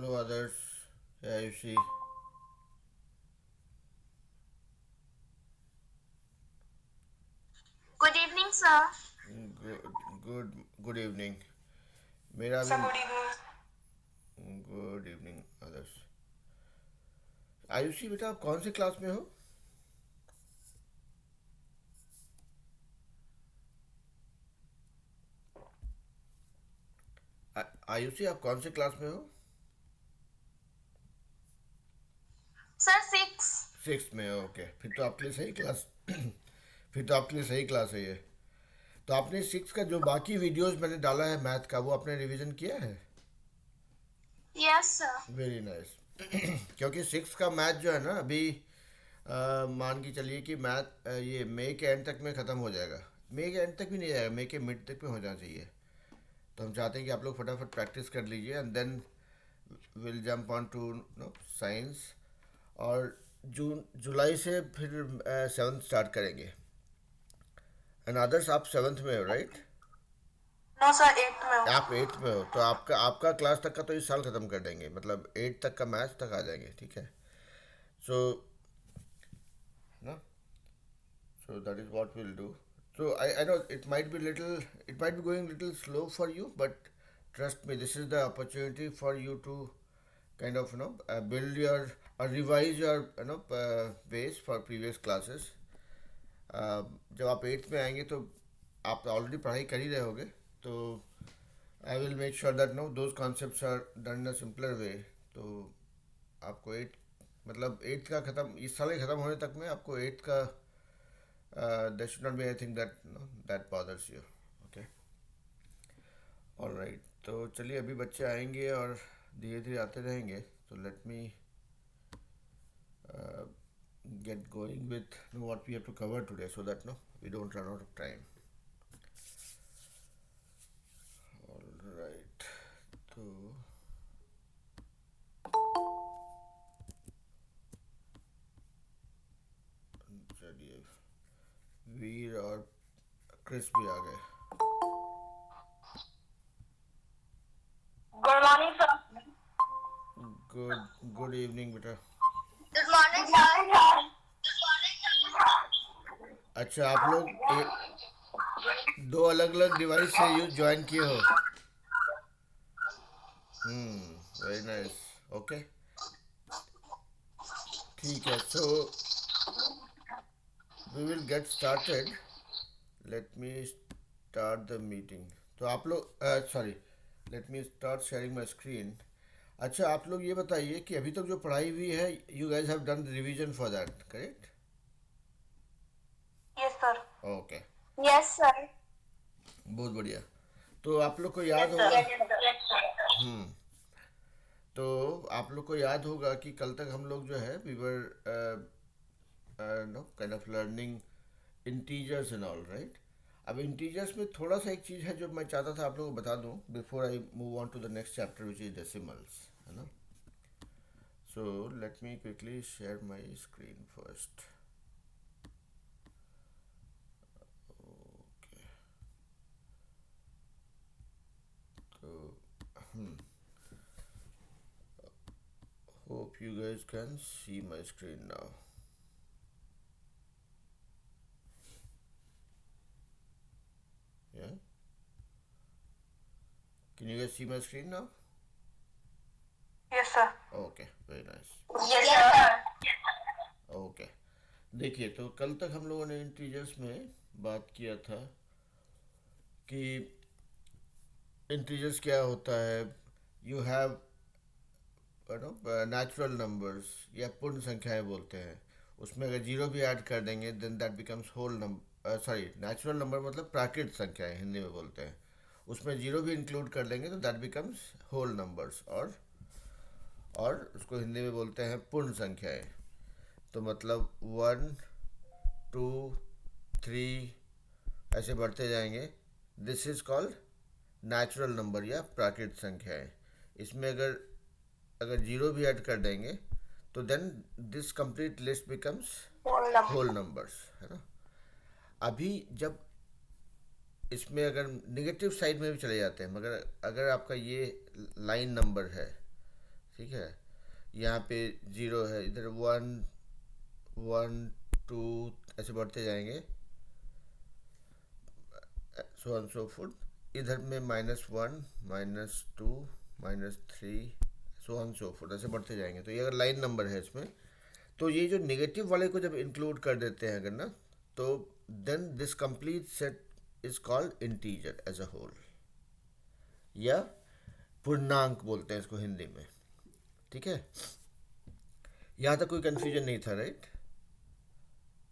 Hello, others. Yeah, you see. Good evening, sir. Good, good, good evening. मेरा भी Sir, good evening. Good evening others. Ayushi बेटा, आप कौन से क्लास में हो? आयुषी, आप कौन से क्लास में हो? Sir, six. सिक्स में हो. ओके, फिर तो आपके लिए सही क्लास. फिर तो आपके लिए सही क्लास है ये. तो आपने सिक्स का जो बाकी वीडियोस मैंने डाला है मैथ का, वो आपने रिवीजन किया है? Yes, sir. Very nice. क्योंकि सिक्स का मैथ जो है ना अभी, मान के चलिए कि मैथ ये मई के एंड तक में ख़त्म हो जाएगा. मई के एंड तक भी नहीं जाएगा, मई के मिड तक में हो जाना चाहिए. तो हम चाहते हैं कि आप लोग फटाफट प्रैक्टिस कर लीजिए and then will jump on to no science. और जून जुलाई से फिर सेवन्थ स्टार्ट करेंगे. एंड अदर्स, आप सेवन्थ में हो राइट? No, sir, eighth में आप हूँ. एट्थ में हो तो आपका आपका क्लास तक का तो इस साल ख़त्म कर देंगे, मतलब एट्थ तक का मैथ्स तक आ जाएंगे. ठीक है. सो ना, so that is what we'll do. So I know it might be little, it might be going little slow for you, but trust me, this is the opportunity for you to kind of build your or revise your base for previous classes. जब आप eighth में आएंगे तो आप already पढ़ाई कर ही रहे होगे. तो I will make sure that no those concepts are done in a simpler way. तो आपको एट, मतलब एट्थ का ख़त्म इस साल के ख़त्म होने तक में आपको एट्थ का there should not be anything that that bothers you. Okay. All right. तो चलिए, अभी बच्चे आएंगे और धीरे धीरे आते रहेंगे. तो let me get going with what we have to cover today so that no we don't run out of time. All right. तो चलिए, वीर और क्रिस भी आ गए. Good morning, sir. Good good evening बेटा. Good morning, sir. अच्छा, आप लोग दो अलग अलग डिवाइस से यूज ज्वाइन किए हो. Very nice. ओके. ठीक है. So we will get started. Let me start the meeting. तो आप लोग, sorry, let me start sharing my screen. अच्छा, आप लोग ये बताइए कि अभी तक जो पढ़ाई हुई है, you guys have done revision for that correct? Yes, sir. Okay. Yes, sir. बहुत बढ़िया. तो आप लोग को Yes, याद sir. होगा. Yes, sir. Yes, sir. हम्म. तो आप लोग को याद होगा कि कल तक हम लोग जो है we were no kind of learning integers and all right. अब इंटीजर्स में थोड़ा सा एक चीज़ है जो मैं चाहता था आप लोगों को बता दूं before I move on to the next chapter which is decimals, है ना. So let me quickly share my screen first. Okay. तो hope you guys can see my screen now. Yeah, can you guys see my screen now? Yes, sir. Okay, very nice. Yes, sir. Okay. देखिए, तो कल तक हम लोगों ने integers में बात किया था कि इंटीजर्स क्या होता है. You have no natural numbers या पूर्ण संख्याएं बोलते हैं. उसमें अगर जीरो भी ऐड कर देंगे then that becomes whole number. Sorry, natural number मतलब प्राकृत संख्याएं हिंदी में बोलते हैं. उसमें जीरो भी इंक्लूड कर देंगे तो दैट बिकम्स होल नंबर्स. और उसको हिंदी में बोलते हैं पूर्ण संख्याएं. तो मतलब वन, टू, थ्री, ऐसे बढ़ते जाएंगे. This is called natural number या प्राकृत संख्याएं. इसमें अगर अगर जीरो भी ऐड कर देंगे तो then this complete list becomes Whole number. Whole numbers, है ना. अभी जब इसमें अगर निगेटिव साइड में भी चले जाते हैं, मगर अगर आपका ये लाइन नंबर है ठीक है। यहाँ पे 0 है, इधर 1 1 2 ऐसे बढ़ते जाएंगे, सो ऑन सो फुट। इधर में -1 -2 -3 सो ऑन सो फुट ऐसे बढ़ते जाएंगे। तो ये अगर लाइन नंबर है इसमें, तो ये जो नेगेटिव वाले को जब इंक्लूड कर देते हैं अगर ना, तो then this complete set is called integer as a whole, या पूर्णांक बोलते हैं इसको हिंदी में। ठीक है, यहाँ तक कोई कंफ्यूजन नहीं था, राइट?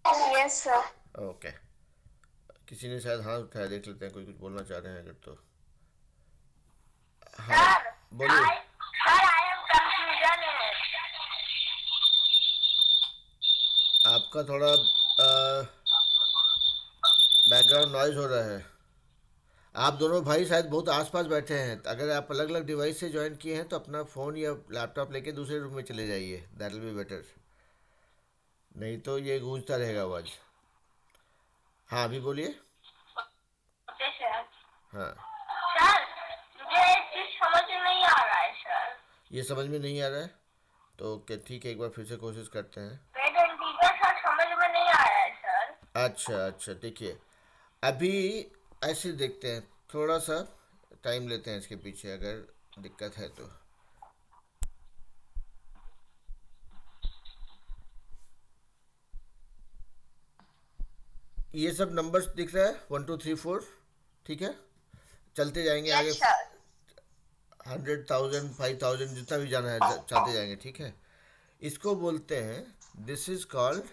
Yes, sir. ओके, किसी ने शायद हाथ उठाया, देख लेते हैं कोई कुछ बोलना चाह रहे हैं अगर तो। हाँ, Sir, बोलिए। I am confusion in it. आपका थोड़ा बैकग्राउंड नॉइज हो रहा है। आप दोनों भाई शायद बहुत आसपास बैठे हैं। अगर आप अलग अलग डिवाइस से ज्वाइन किए हैं तो अपना फ़ोन या लैपटॉप लेके दूसरे रूम में चले जाइए, दैट विल बी बेटर। नहीं तो ये गूंजता रहेगा आवाज़। हाँ, अभी बोलिए। Okay, sir. हाँ, सर, मुझे एक चीज समझ में नहीं आ रहा है सर। ये समझ में नहीं आ रहा है तो क्या, ठीक है, एक बार फिर से कोशिश करते हैं। ग्रेड इंटीजर सर समझ में नहीं आ रहा है सर। अच्छा अच्छा, देखिए, अभी ऐसे देखते हैं, थोड़ा सा टाइम लेते हैं इसके पीछे, अगर दिक्कत है तो। ये सब नंबर्स दिख रहा है, 1 2 3 4, ठीक है। चलते जाएंगे आगे, यस सर। 100,000 5,000 जितना भी जाना है चलते जाएंगे, ठीक है। इसको बोलते हैं, this is called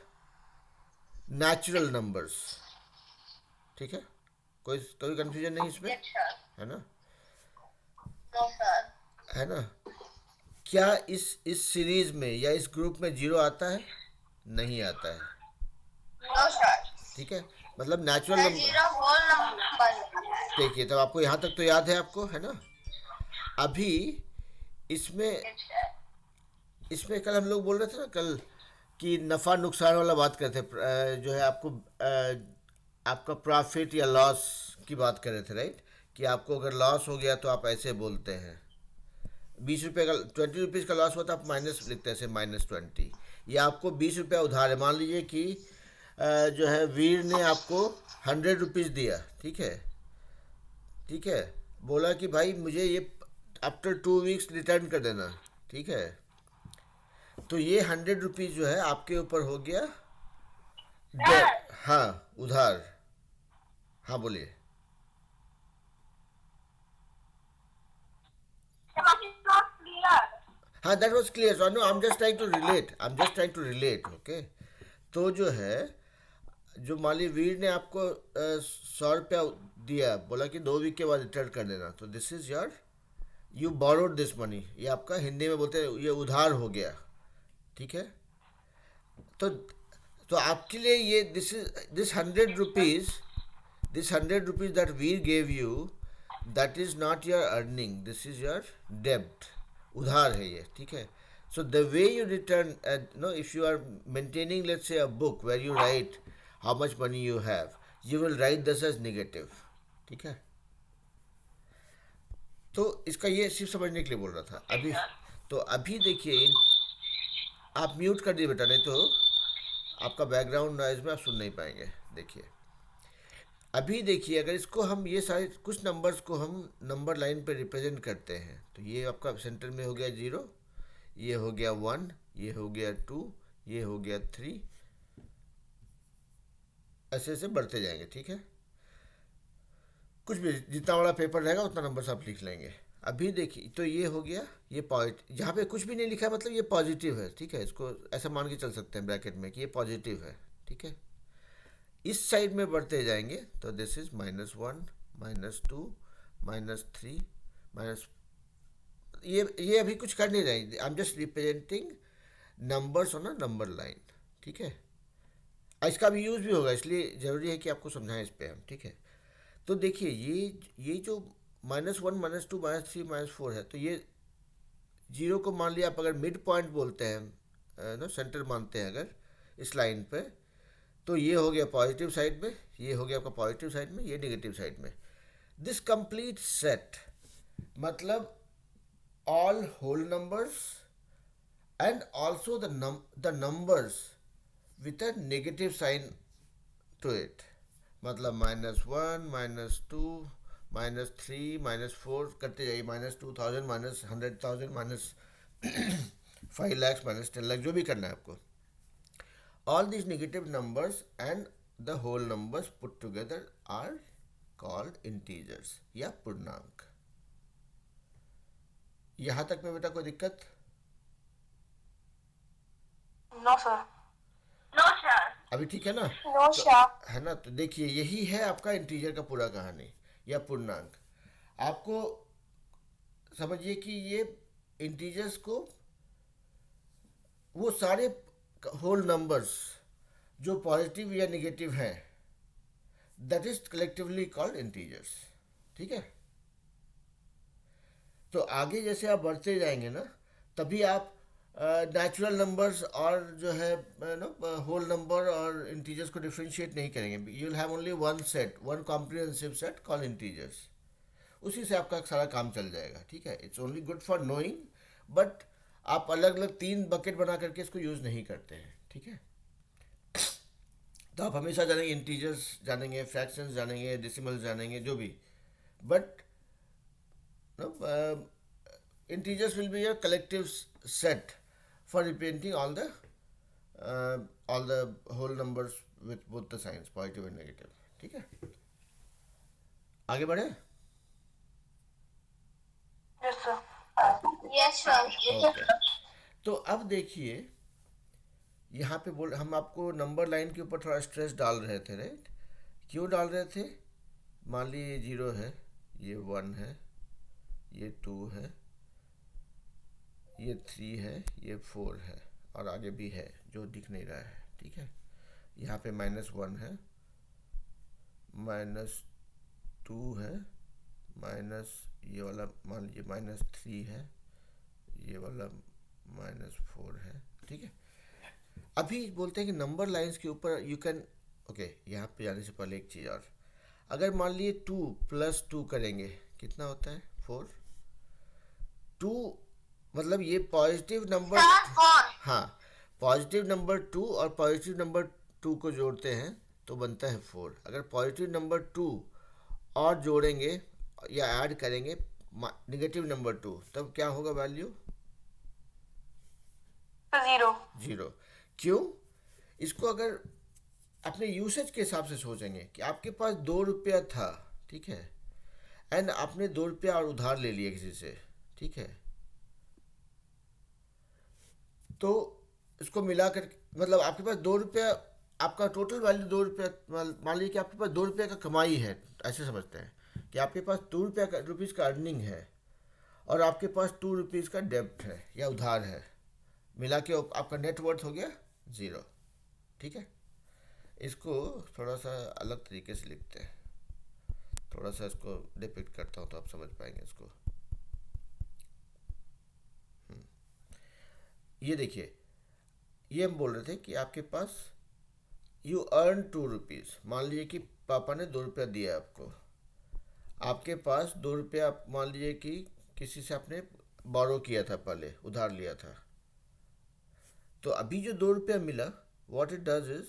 natural numbers, ठीक है। कोई कंफ्यूजन नहीं इसमें, यस सर। है ना? No sir. है ना? क्या इस सीरीज में या इस ग्रुप में 0 आता है? नहीं आता है, नो सर। ठीक है। मतलब natural sir number, zero whole number है। देखिए, तब आपको यहाँ तक तो याद है आपको, है ना? अभी इसमें यस सर। इसमें कल हम लोग बोल रहे थे ना कल, कि नफ़ा नुकसान वाला बात करते थे, जो है आपको आपका प्रॉफिट या लॉस की बात कर रहे थे, राइट? कि आपको अगर लॉस हो गया तो आप ऐसे बोलते हैं, 20 रुपये का, 20 रुपीज़ का लॉस हुआ तो आप माइनस लिखते हैं, -20। या आपको 20 रुपया उधार है, मान लीजिए कि जो है वीर ने आपको 100 रुपीज़ दिया, ठीक है, ठीक है। बोला कि भाई मुझे ये आफ्टर 2 वीक्स रिटर्न कर देना, ठीक है। तो ये 100 रुपीज़ जो है आपके ऊपर हो गया डेट, सर, हाँ, उधार। हाँ, बोलिए। समझ नॉट क्लियर। हाँ, that was clear, so no, I am just trying to relate, okay. तो जो है, जो माली वीर ने आपको 100 रुपया दिया, बोला कि 2 वीक के बाद रिटर्न कर देना, तो this is your, you borrowed this money, ये आपका हिंदी में बोलते हैं ये उधार हो गया, ठीक है। तो आपके लिए ये this 100 rupees, that we gave you, that is not your earning, this is your debt, उधार है ये, ठीक है। So the way you return, if you are maintaining, let's say, a book where you write how much money you have, you will write this as negative, ठीक है। तो इसका ये सिर्फ समझने के लिए बोल रहा था अभी। तो अभी देखिए, आप म्यूट कर दिए बेटा, नहीं तो आपका बैकग्राउंड नॉइज में आप सुन नहीं पाएंगे। देखिए, अभी देखिए, अगर इसको हम ये सारे कुछ नंबर्स को हम नंबर लाइन पे रिप्रेजेंट करते हैं, तो ये आपका सेंटर में हो गया 0, ये हो गया 1, ये हो गया 2, ये हो गया 3, ऐसे ऐसे बढ़ते जाएंगे, ठीक है। कुछ भी जितना बड़ा पेपर रहेगा उतना नंबर्स आप लिख लेंगे। अभी देखिए, तो ये हो गया, ये पॉजिटिव, जहाँ पे कुछ भी नहीं लिखा है मतलब ये पॉजिटिव है, ठीक है। इसको ऐसा मान के चल सकते हैं ब्रैकेट में कि ये पॉजिटिव है, ठीक है। इस साइड में बढ़ते जाएंगे तो दिस इज -1 -2 -3 माइनस, ये अभी कुछ कर नहीं रहे, आई am just representing numbers on a number line, ठीक है। इसका भी यूज़ भी होगा, इसलिए ज़रूरी है कि आपको समझाएं इस पे हम, ठीक है। तो देखिए, ये जो -1 -2 -3 -4 है, तो ये 0 को मान लिया आप, अगर मिड पॉइंट बोलते हैं ना, सेंटर मानते हैं अगर इस लाइन पे, तो ये हो गया पॉजिटिव साइड में, ये हो गया आपका पॉजिटिव साइड में, ये नेगेटिव साइड में। दिस कंप्लीट सेट, मतलब all whole numbers and also the numbers with a negative sign to it. मतलब -1 -2 -3 -4 करते जाइए, -2000 -100,000 -5 lakhs -10 lakhs, जो भी करना है आपको. All these negative numbers and the whole numbers put together are called integers या पूर्णांक. यहाँ तक में बेटा कोई दिक्कत? No sir. No sir. अभी ठीक है ना? No sir. है ना? तो देखिए यही है आपका इंटीजर का पूरा कहानी या पूर्णांक. आपको समझिए कि ये इंटीजर्स को, वो सारे होल नंबर्स जो पॉजिटिव या नेगेटिव हैं, that is collectively called integers. ठीक है? तो आगे जैसे आप बढ़ते जाएंगे ना, तभी आप नेचुरल नंबर्स और जो है होल नंबर और इंटीजर्स को डिफ्रेंशिएट नहीं करेंगे. You will have only one set, one comprehensive set called integers. उसी से आपका सारा काम चल जाएगा. ठीक है? It's only good for knowing, but आप अलग अलग 3 बकेट बना करके इसको यूज़ नहीं करते हैं. ठीक है? तो आप हमेशा जानेंगे इंटीजर्स, जानेंगे फ्रैक्शंस, जानेंगे डेसिमल्स, जानेंगे जो भी, but integers will be a collective set for representing all the whole numbers with both the signs positive and negative. ठीक है? आगे बढ़े? Yes sir. Yes sir. Okay. तो अब देखिए यहाँ पे हम आपको नंबर लाइन के ऊपर थोड़ा स्ट्रेस डाल रहे थे, राइट? क्यों डाल रहे थे? मान लीजिए ये 0 है, ये 1 है, ये 2 है, ये 3 है, ये 4 है, और आगे भी है जो दिख नहीं रहा है. ठीक है? यहाँ पे -1 है, -2 है, माइनस ये वाला मान लीजिए -3 है, ये वाला -4 है. ठीक है? अभी बोलते हैं कि नंबर लाइंस के ऊपर यू कैन, ओके, यहाँ पे जाने से पहले एक चीज़ और. अगर मान लीजिए 2 + 2 करेंगे, कितना होता है? 4. 2 मतलब ये पॉजिटिव नंबर, हाँ, पॉजिटिव नंबर 2 और पॉजिटिव नंबर 2 को जोड़ते हैं तो बनता है 4. अगर पॉजिटिव नंबर 2 और जोड़ेंगे या ऐड करेंगे नेगेटिव नंबर 2, तब क्या होगा वैल्यू? 0. क्यों? इसको अगर अपने यूसेज के हिसाब से सोचेंगे कि आपके पास 2 रुपया था, ठीक है, एंड आपने 2 रुपया और उधार ले लिया किसी से. ठीक है? तो इसको मिलाकर मतलब आपके पास 2 रुपया, आपका टोटल वैल्यू 2 रुपया, मान लीजिए कि आपके पास 2 रुपये का कमाई है, ऐसे समझते हैं कि आपके पास 2 रुपीज़ का अर्निंग है और आपके पास 2 रुपीज़ का डेब्ट है या उधार है. मिला के आपका नेटवर्थ हो गया 0. ठीक है? इसको थोड़ा सा अलग तरीके से लिखते हैं, थोड़ा सा इसको डिपिक्ट करता हूँ तो आप समझ पाएंगे इसको. ये देखिए, ये हम बोल रहे थे कि आपके पास यू अर्न 2 रुपीज़. मान लीजिए कि पापा ने 2 रुपया दिया आपको, आपके पास 2 रुपया, मान लीजिए कि किसी से आपने बोरो किया था, पहले उधार लिया था. तो अभी जो 2 रुपया मिला, what it does is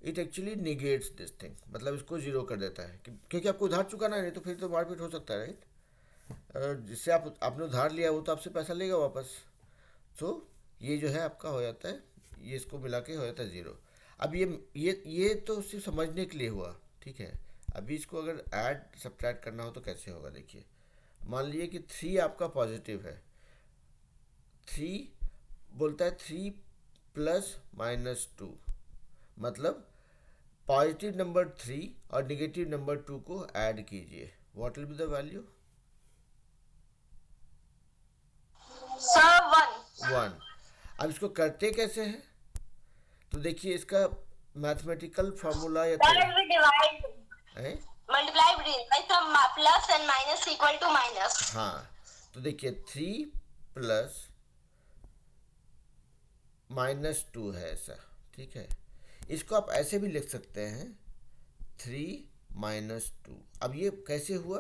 it actually negates this thing, मतलब इसको 0 कर देता है क्योंकि आपको उधार चुकाना है, नहीं तो फिर तो मारपीट हो सकता है, राइट? जिससे आपने उधार लिया वो तो आपसे पैसा लेगा वापस. तो ये जो है आपका हो जाता है, ये इसको मिला के हो जाता है 0. अब ये तो सिर्फ समझने के लिए हुआ. ठीक है? अभी इसको अगर ऐड सब्ट्रैक्ट करना हो तो कैसे होगा, देखिए. मान लीजिए कि 3 आपका पॉजिटिव है, 3 बोलता है 3 + -2, मतलब पॉजिटिव नंबर 3 और नेगेटिव नंबर 2 को ऐड कीजिए. What will be the value? Sir 1. अब इसको करते कैसे हैं? तो देखिए इसका मैथमेटिकल फार्मूला या we divide है? multiply by plus and minus equal to minus. हाँ, तो देखिए 3 + -2 है ऐसा. ठीक है? इसको आप ऐसे भी लिख सकते हैं 3 - 2. अब ये कैसे हुआ?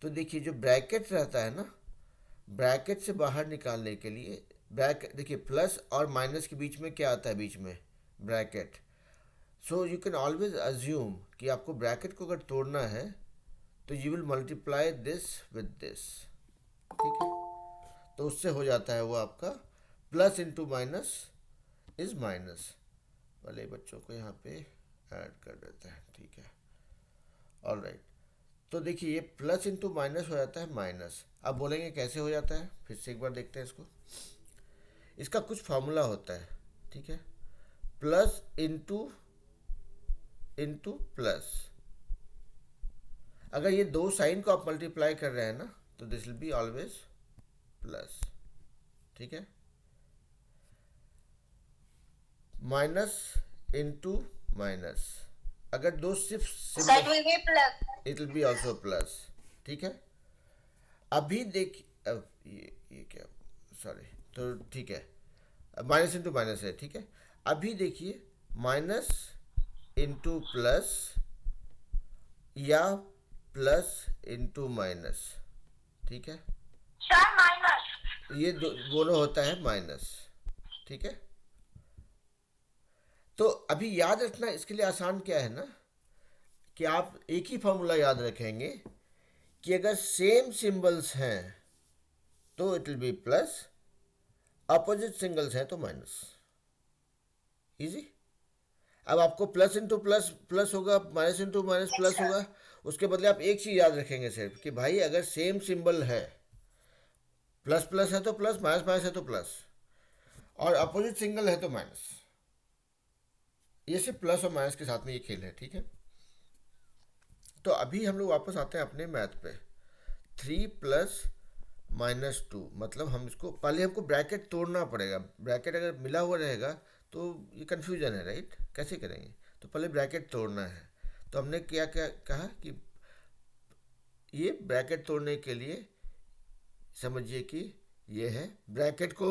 तो देखिए जो ब्रैकेट रहता है ना, ब्रैकेट से बाहर निकालने के लिए ब्रैकेट देखिए, प्लस और माइनस के बीच में क्या आता है, बीच में bracket. So you can always assume कि आपको ब्रैकेट को अगर तोड़ना है तो you will multiply this with this, ठीक है। तो उससे हो जाता है वो आपका plus into minus is minus. वाले बच्चों को यहाँ पे ऐड कर देते हैं, ठीक है, ऑल राइट। तो देखिए ये प्लस इंटू माइनस हो जाता है माइनस। अब बोलेंगे कैसे हो जाता है, फिर से एक बार देखते हैं इसको। इसका कुछ फॉर्मूला होता है, ठीक है, प्लस इंटू इंटू प्लस। अगर ये दो साइन को आप मल्टीप्लाई कर रहे हैं ना तो this will be always plus, ठीक है। माइनस इंटू माइनस, अगर दो सिर्फ Side will be plus. It will be also plus, ठीक है। अभी अब ये क्या, सॉरी, तो ठीक है, माइनस इंटू माइनस है, ठीक है। अभी देखिए माइनस इंटू प्लस या प्लस इंटू माइनस, ठीक है, Sir, minus. ये दोनों होता है माइनस, ठीक है। तो अभी याद रखना इसके लिए आसान क्या है ना, कि आप एक ही फॉर्मूला याद रखेंगे कि अगर सेम सिंबल्स हैं तो it will be plus, opposite singles हैं तो माइनस। इजी। अब आपको प्लस इंटू प्लस प्लस होगा, माइनस इंटू माइनस प्लस होगा। उसके बदले आप एक चीज़ याद रखेंगे सिर्फ कि भाई अगर सेम सिंबल है, प्लस प्लस है तो प्लस, माइनस माइनस है तो प्लस, और अपोजिट सिंगल है तो माइनस। ये सिर्फ प्लस और माइनस के साथ में ये खेल है, ठीक है। तो अभी हम लोग वापस आते हैं अपने मैथ पे। 3 प्लस माइनस 2, मतलब हम इसको पहले हमको ब्रैकेट तोड़ना पड़ेगा। ब्रैकेट अगर मिला हुआ रहेगा तो ये कन्फ्यूजन है, राइट, कैसे करेंगे। तो पहले ब्रैकेट तोड़ना है। तो हमने क्या क्या कहा कि ये ब्रैकेट तोड़ने के लिए समझिए कि ये है ब्रैकेट को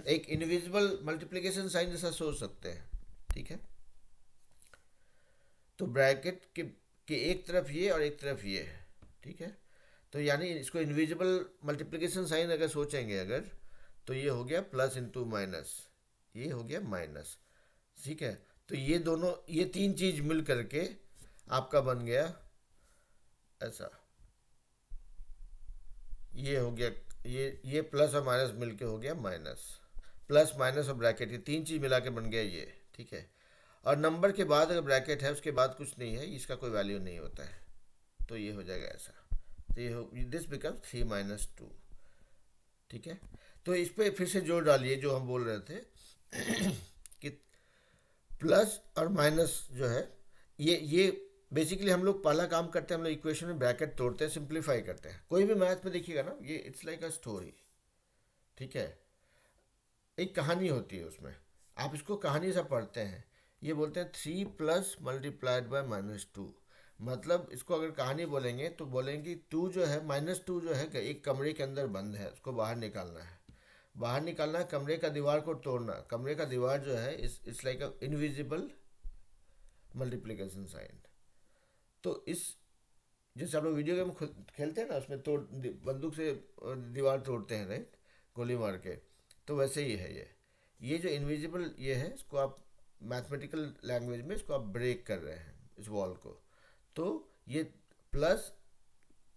एक इनविजिबल मल्टीप्लिकेशन साइन जैसा सोच सकते हैं, ठीक है। तो ब्रैकेट के एक तरफ ये और एक तरफ ये है, ठीक है। तो यानी इसको इनविजिबल मल्टीप्लिकेशन साइन अगर सोचेंगे अगर, तो ये हो गया प्लस इंटू माइनस, ये हो गया माइनस, ठीक है। तो ये दोनों, ये तीन चीज मिल करके आपका बन गया ऐसा, ये हो गया, ये प्लस और माइनस मिलके हो गया माइनस, प्लस माइनस और ब्रैकेट, ये तीन चीज मिला के बन गया ये, ठीक है। और नंबर के बाद अगर ब्रैकेट है उसके बाद कुछ नहीं है, इसका कोई वैल्यू नहीं होता है, तो ये हो जाएगा ऐसा। तो ये हो, दिस बिकम 3 माइनस 2, ठीक है। तो इस पर फिर से जोड़ डालिए जो हम बोल रहे थे कि प्लस और माइनस जो है, ये बेसिकली हम लोग पहला काम करते हैं, हम लोग इक्वेशन में ब्रैकेट तोड़ते हैं, सिंप्लीफाई करते हैं। कोई भी मैथ में देखिएगा ना, ये इट्स लाइक अ स्टोरी, ठीक है, एक कहानी होती है उसमें, आप इसको कहानी से पढ़ते हैं। ये बोलते हैं 3 प्लस मल्टीप्लाइड बाय माइनस 2, मतलब इसको अगर कहानी बोलेंगे तो बोलेंगे 2 जो है, माइनस 2 जो है एक कमरे के अंदर बंद है, उसको बाहर निकालना है। बाहर निकालना है, कमरे का दीवार को तोड़ना, कमरे का दीवार जो है it's like a invisible multiplication sign. तो इस, जैसे आप लोग वीडियो गेम खेलते हैं ना, उसमें बंदूक से दीवार तोड़ते हैं, राइट, गोली मार के, तो वैसे ही है ये जो इनविजिबल ये है, इसको आप मैथमेटिकल लैंग्वेज में इसको आप ब्रेक कर रहे हैं इस वॉल को। तो ये प्लस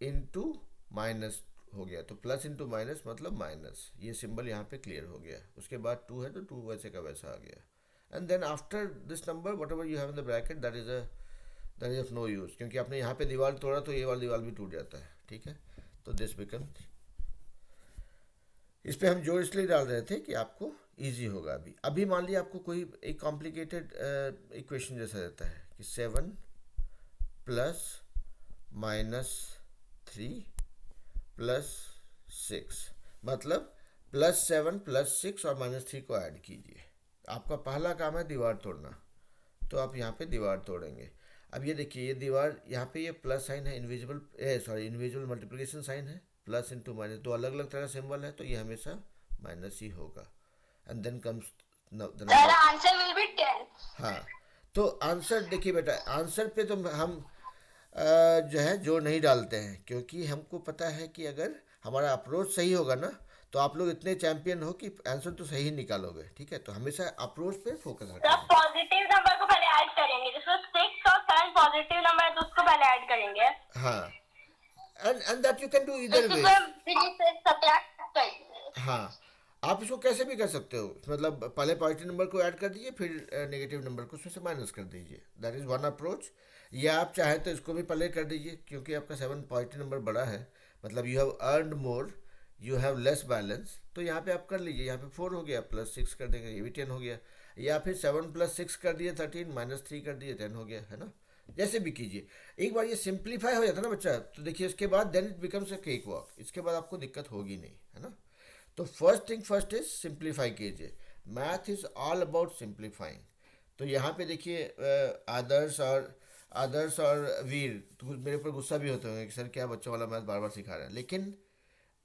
इंटू माइनस हो गया, तो प्लस इंटू माइनस मतलब माइनस, ये सिंबल यहाँ पे क्लियर हो गया। उसके बाद 2 है तो 2 वैसे का वैसा आ गया। And then after this number whatever you have in the bracket that is of no use, क्योंकि आपने यहाँ पे दीवार तोड़ा तो ये वाला दीवार भी टूट जाता है, ठीक है। तो दिस बिकम, इस पे हम जोर इसलिए डाल रहे थे कि आपको इजी होगा। अभी मान लिया आपको कोई एक कॉम्प्लिकेटेड इक्वेशन जैसा रहता है कि 7 प्लस माइनस 3 प्लस 6, मतलब प्लस 7 प्लस 6 और माइनस 3 को ऐड कीजिए। आपका पहला काम है दीवार तोड़ना, तो आप यहाँ पे दीवार तोड़ेंगे। अब ये देखिए, ये दीवार यहाँ पे ये प्लस साइन है, इनविजिबल मल्टीप्लिकेशन साइन है, प्लस इंटू माइनस, दो अलग अलग तरह का सिंबल है, तो ये हमेशा माइनस ही होगा। And then comes the number, answer will be 10। हाँ, तो आंसर देखिए बेटा, आंसर पे तो हम जो है जोर नहीं डालते हैं, क्योंकि हमको पता है कि अगर हमारा अप्रोच सही होगा ना, तो आप लोग इतने चैंपियन हो कि आंसर तो सही निकालोगे, ठीक है। तो हमेशा अप्रोच पे फोकस तो रखना आप है। पॉजिटिव नंबर को पहले ऐड करेंगे, जिसको 6 और 7 पॉजिटिव नंबर है तो उसको पहले ऐड करेंगे, हाँ, and that you can do तो इधर इसी को वेज। हम से सब्ट्रैक्ट करेंगे। हाँ, आप इसको कैसे भी कर सकते हो, मतलब पहले पॉजिटिव नंबर को ऐड कर दीजिए, फिर नेगेटिव नंबर को उसमें से माइनस कर दीजिए, दैट इज़ वन अप्रोच। या आप चाहे तो इसको भी पहले कर दीजिए, क्योंकि आपका 7 पॉजिटिव नंबर बड़ा है, मतलब you have earned more, you have less balance, तो यहाँ पे आप कर लीजिए, यहाँ पे 4 हो गया, +6 कर देंगे, ये भी 10 हो गया। या फिर 7 + 6 कर दिए 13, -3 कर दिए 10 हो गया, है ना। जैसे भी कीजिए, एक बार ये सिंप्लीफाई हो जाता है ना बच्चा, तो देखिए इसके बाद then it becomes a cakewalk, इसके बाद आपको दिक्कत होगी नहीं, है ना। तो first thing first is simplify कीजिए, math is all about simplifying. तो यहाँ पे देखिए आदर्श और वीर तो मेरे ऊपर गुस्सा भी होते होंगे कि सर क्या बच्चों वाला मैथ बार बार सिखा रहे हैं, लेकिन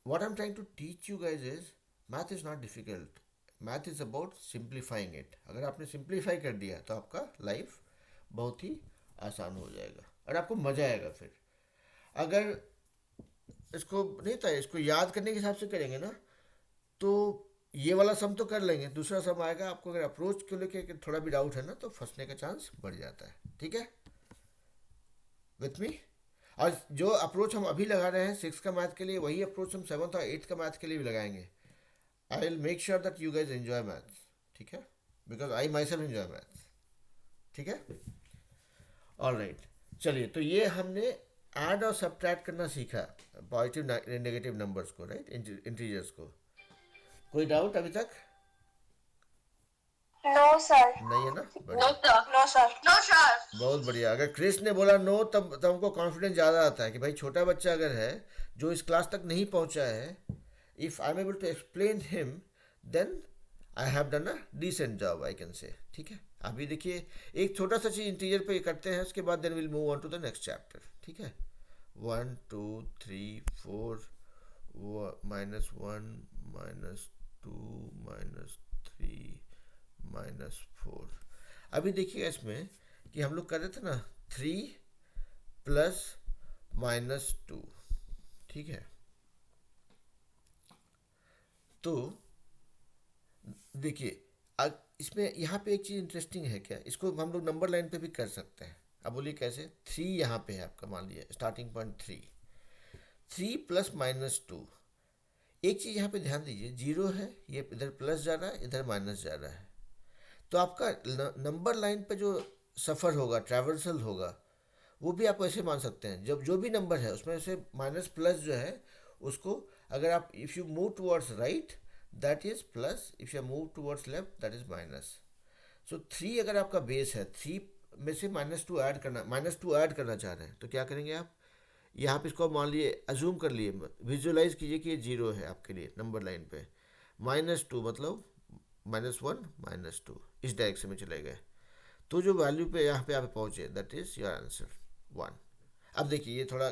what I am trying to teach you guys is math is not difficult, math is about simplifying it. अगर आपने सिंप्लीफाई कर दिया तो आपका लाइफ बहुत ही आसान हो जाएगा और आपको मज़ा आएगा। फिर अगर इसको नहीं था, इसको याद करने के हिसाब से करेंगे ना, तो ये वाला सम तो कर लेंगे, दूसरा सम आएगा आपको अगर अप्रोच को लेके थोड़ा भी डाउट है ना, तो फंसने का चांस बढ़ जाता है, ठीक है, विथ मी। और जो अप्रोच हम अभी लगा रहे हैं 6 का मैथ के लिए, वही अप्रोच हम 7 और 8 का मैथ के लिए भी लगाएंगे। आई will make sure that you guys enjoy maths, ठीक है, because I my self enjoy maths, ठीक है। ऑल राइट, चलिए, तो ये हमने ऐड और सब्ट्रैक्ट करना सीखा, पॉजिटिव नेगेटिव नंबर्स को, राइट, इंटीजर्स को। कोई डाउट अभी तक? No, sir. नहीं है ना, नो बढ़िया, sir. No, sir. No sir. बहुत बढ़िया। अगर क्रिस ने बोला नो, तब हमको कॉन्फिडेंस ज़्यादा आता है कि भाई छोटा बच्चा अगर है जो इस क्लास तक नहीं पहुंचा है, if I am able to explain him, then I have done a decent job, I can say, ठीक है। अभी देखिए एक छोटा सा चीज़ इंटीरियर पे करते हैं, उसके बाद then will move on to the next chapter, ठीक है। 1 2 3 4 -1 -2 -3 -4। अभी देखिएगा इसमें कि हम लोग कर रहे थे ना 3 + -2, ठीक है। तो देखिए इसमें यहाँ पे एक चीज़ इंटरेस्टिंग है, क्या इसको हम लोग नंबर लाइन पे भी कर सकते हैं। अब बोलिए कैसे। 3 यहाँ पे है आपका, मान लिया स्टार्टिंग पॉइंट 3 + -2। एक चीज़ यहाँ पे ध्यान दीजिए, 0 है, ये इधर प्लस जा रहा है, इधर माइनस जा रहा है, तो आपका नंबर लाइन पे जो सफ़र होगा, ट्रैवर्सल होगा, वो भी आप ऐसे मान सकते हैं, जब जो भी नंबर है उसमें से माइनस प्लस जो है उसको, अगर आप if you move towards right that is plus, if you move towards left that is minus. So 3 अगर आपका बेस है, 3 में से -2 ऐड करना चाह रहे हैं, तो क्या करेंगे आप, यहाँ पे इसको मान लिए, अजूम कर लिए, विजुअलाइज कीजिए कि ये 0 है आपके लिए नंबर लाइन पे, -2 मतलब -1 -2 इस डायरेक्शन में चले गए, तो जो वैल्यू पे यहाँ पे आप पहुँचे दैट इज़ योर आंसर 1। अब देखिए ये थोड़ा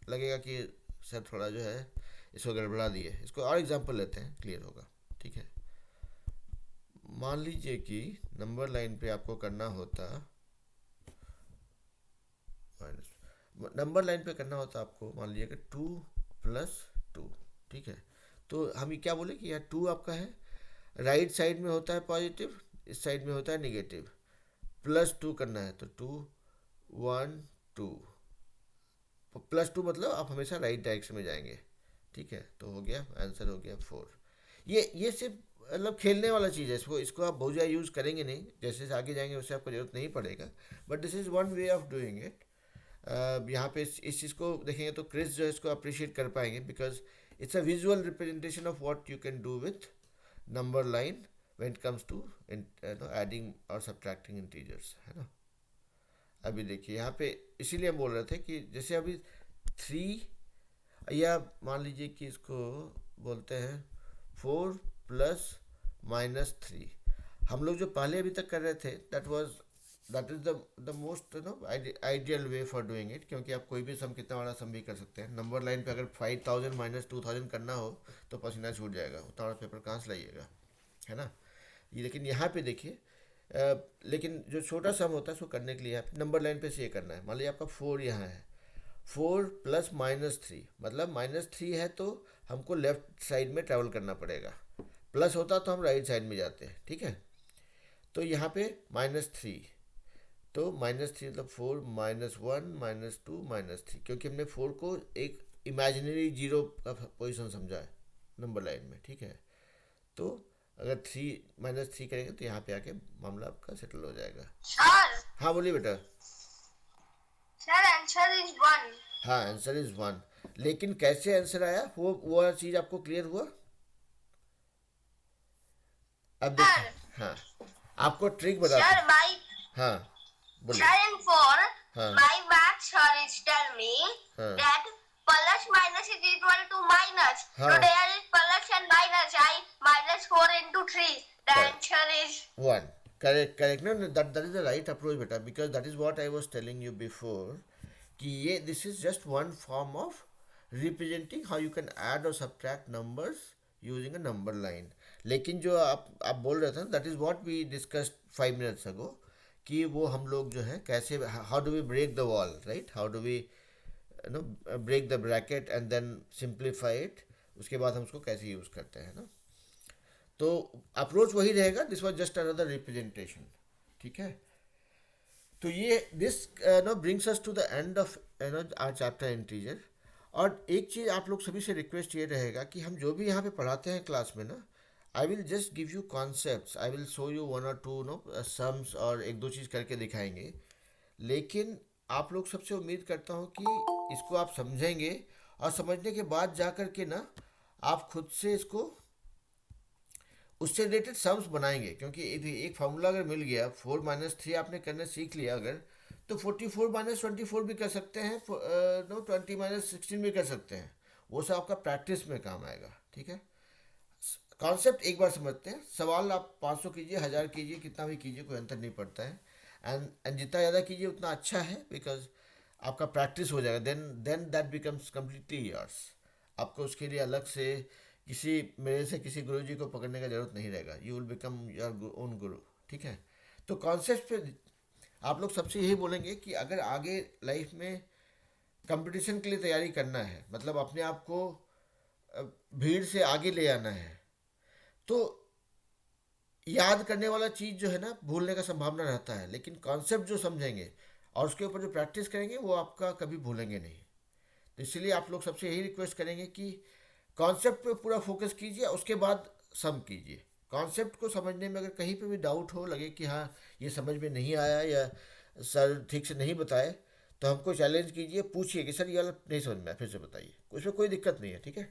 लगेगा कि सर थोड़ा जो है इसको गड़बड़ा दिए, इसको और एग्जांपल लेते हैं, क्लियर होगा, ठीक है। मान लीजिए कि नंबर लाइन पे आपको करना होता माइनस, नंबर लाइन पे करना होता आपको, मान लीजिए कि 2 + 2, ठीक है। तो हम ये क्या बोले कि यहाँ 2 आपका है, राइट साइड में होता है पॉजिटिव, इस साइड में होता है नेगेटिव, +2 करना है तो 2 1 2, +2 मतलब आप हमेशा राइट डायरेक्शन में जाएंगे, ठीक है। तो हो गया आंसर, हो गया 4। ये सिर्फ मतलब खेलने वाला चीज़ है, इसको आप बहुत ज़्यादा यूज़ करेंगे नहीं, जैसे जैसे आगे जाएंगे उससे आपको ज़रूरत नहीं पड़ेगा, but this is one way of doing it. यहाँ पे इस चीज़ को देखेंगे तो क्रिस जो है इसको अप्रिशिएट कर पाएंगे, because it's a visual representation of what you can do with number line when it comes to adding और सब्ट्रैक्टिंग इंटीजर्स, है ना। अभी देखिए यहाँ पे इसीलिए हम बोल रहे थे कि जैसे अभी 3, या मान लीजिए कि इसको बोलते हैं 4 + -3, हम लोग जो पहले अभी तक कर रहे थे that is the most ideal way for doing it, क्योंकि आप कोई भी सम, कितना बड़ा सम भी कर सकते हैं। नंबर लाइन पे अगर 5000 - 2000 करना हो तो पसीना छूट जाएगा, उतना बड़ा पेपर कहाँ से लाइएगा, है ना। ये लेकिन यहाँ पे देखिए, लेकिन जो छोटा सम होता है उसको करने के लिए आप नंबर लाइन पे से ये करना है। मान लीजिए आपका 4 यहाँ है, 4 प्लस -3, मतलब -3 है तो हमको लेफ्ट साइड में ट्रैवल करना पड़ेगा, प्लस होता तो हम राइट साइड में जाते हैं, ठीक है। तो यहाँ पे -3, तो -3 मतलब 4 -1 -2 -3, क्योंकि हमने 4 को एक इमेजिनरी जीरो का पोजीशन समझा है नंबर लाइन में, ठीक है। तो अगर -3 करेंगे तो यहाँ पे आके मामला आपका सेटल हो जाएगा। सर हाँ बोलिए बेटा। Sir answer is 1। हाँ आंसर इज 1, लेकिन कैसे आंसर आया वो चीज़ आपको क्लियर हुआ? अब देखिए, हाँ आपको ट्रिक बताते सर हैं। माय हाँ बोलिए। sir and for हाँ my math sir is tell me हाँ that plus minus is equal to minus. हाँ। So there is plus and minus. I minus 4 into 3. The Correct. answer is 1, correct. no, that is the right approach बेटा, because that is what I was telling you before कि ये this is just one form of representing how you can add or subtract numbers using a number line। लेकिन जो आप बोल रहे थे that is what we discussed 5 minutes ago कि वो हम लोग जो है कैसे how do we break the wall, right? How do we break the bracket and then simplify it, उसके बाद हम उसको कैसे यूज़ करते हैं ना। तो अप्रोच वही रहेगा, this was just another representation, ठीक है। तो ये this now brings us to the end of our chapter integer. और एक चीज़ आप लोग सभी से रिक्वेस्ट ये रहेगा कि हम जो भी यहाँ पे पढ़ाते हैं क्लास में ना, I will just give you concepts, I will show you 1 और 2 सम्स और 1-2 चीज़ करके दिखाएंगे, लेकिन आप लोग सबसे उम्मीद करता हूँ कि इसको आप समझेंगे और समझने के बाद जा कर के ना आप खुद से इसको उससे रिलेटेड सम्स बनाएंगे, क्योंकि एक फार्मूला अगर मिल गया 4 -3 आपने करने सीख लिया अगर, तो 44 -24 भी कर सकते हैं, 20 -16 भी कर सकते हैं, वो सब आपका प्रैक्टिस में काम आएगा, ठीक है। कॉन्सेप्ट एक बार समझते हैं, सवाल आप 500 कीजिए, 1000 कीजिए, कितना भी कीजिए, कोई अंतर नहीं पड़ता है। एंड जितना ज़्यादा कीजिए उतना अच्छा है, बिकॉज आपका प्रैक्टिस हो जाएगा, then that becomes completely yours. आपको उसके लिए अलग से मेरे से किसी गुरु जी को पकड़ने का जरूरत नहीं रहेगा, you will become your own गुरु, ठीक है। तो कॉन्सेप्ट पे आप लोग सबसे यही बोलेंगे कि अगर आगे लाइफ में कंपटीशन के लिए तैयारी करना है, मतलब अपने आप को भीड़ से आगे ले आना है, तो याद करने वाला चीज़ जो है ना भूलने का संभावना रहता है, लेकिन कॉन्सेप्ट जो समझेंगे और उसके ऊपर जो प्रैक्टिस करेंगे वो आपका कभी भूलेंगे नहीं। तो इसलिए आप लोग सबसे यही रिक्वेस्ट करेंगे कि कॉन्सेप्ट पे पूरा फोकस कीजिए, उसके बाद सम कीजिए। कॉन्सेप्ट को समझने में अगर कहीं पे भी डाउट हो, लगे कि हाँ ये समझ में नहीं आया या सर ठीक से नहीं बताए, तो हमको चैलेंज कीजिए, पूछिए कि सर ये वाला नहीं समझ में आया, फिर से बताइए, उसमें कोई दिक्कत नहीं है, ठीक है।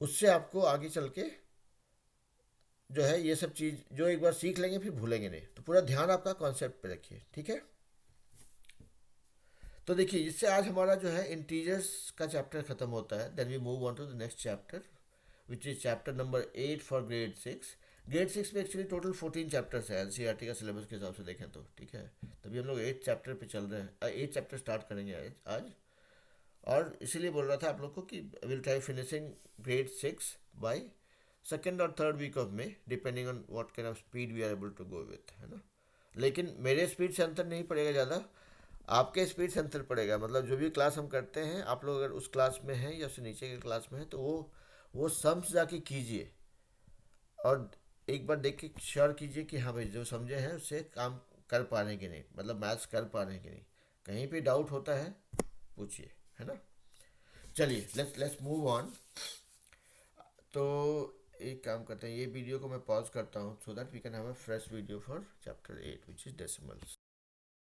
उससे आपको आगे चल के जो है ये सब चीज़ जो एक बार सीख लेंगे फिर भूलेंगे नहीं। तो पूरा ध्यान आपका कॉन्सेप्ट पे रखिए, ठीक है। तो देखिए इससे आज हमारा जो है इंटीजर्स का चैप्टर ख़त्म होता है। Then we move on to the next chapter which is chapter number 8 for grade 6। Grade 6 में एक्चुअली टोटल 14 चैप्टर्स है एनसीईआरटी का सिलेबस के हिसाब से देखें तो, ठीक है। तभी हम लोग 8 चैप्टर पे चल रहे हैं, 8 चैप्टर स्टार्ट करेंगे आज। और इसीलिए बोल रहा था आप लोग को कि will try finishing grade 6 by 2nd और 3rd week of May, depending on what kind of speed we are able to go with, है ना। लेकिन मेरे स्पीड से अंतर नहीं पड़ेगा ज़्यादा, आपके स्पीड से अंतर पड़ेगा। मतलब जो भी क्लास हम करते हैं, आप लोग अगर उस क्लास में हैं या उससे नीचे के क्लास में हैं, तो वो सम्स जाके कीजिए और एक बार देख के श्योर कीजिए कि हाँ भाई जो समझे हैं उससे काम कर पा रहे हैं कि नहीं, मतलब मैथ्स कर पा रहे हैं कि नहीं। कहीं पे डाउट होता है पूछिए, है ना। चलिए लेट्स मूव ऑन। तो एक काम करते हैं, ये वीडियो को मैं पॉज करता हूँ so that we can have a fresh video for chapter 8 which is decimals.